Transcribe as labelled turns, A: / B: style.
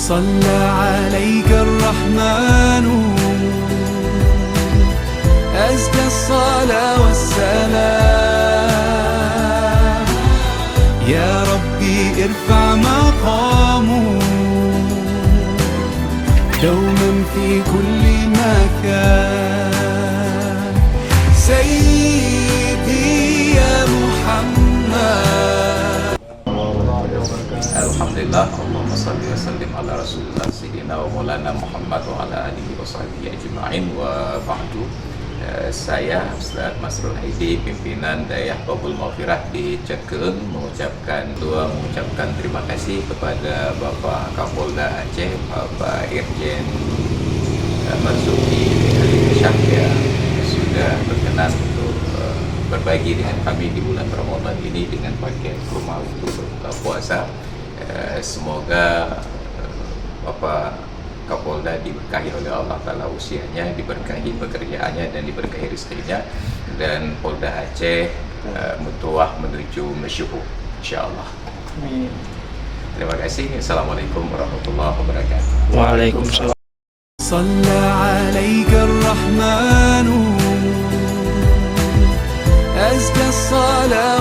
A: صلى عليك الرحمن أزكى الصلاة والسلام يا ربي ارفع مقامه دوما في كل مكان سيدي يا محمد.
B: Alhamdulillah, Allahumma salli wa sallim ala rasulullah sayyidina wa maulana Muhammad wa ala alihi wa sahbihi ajma'in wa ba'du. Saya Ustaz Masrul Haidi, pimpinan Dayah Babul Maghfirah di Cekeng, mengucapkan terima kasih kepada Bapak Kapolda Aceh, Bapak Irjen Marzuki Syah yang sudah berkenan untuk berbagi dengan kami di bulan Ramadan ini dengan paket rumah untuk berbuka puasa. Semoga Bapak Kapolda diberkahi oleh Allah Ta'ala usianya, diberkahi pekerjaannya dan diberkahi rezekinya, dan Polda Aceh mutuah menuju masyhur insyaallah.
C: Amin.
B: Terima kasih. Assalamualaikum warahmatullahi wabarakatuh.
C: Waalaikumsalam.
A: صلى عليك الرحمن أزكى الصلاة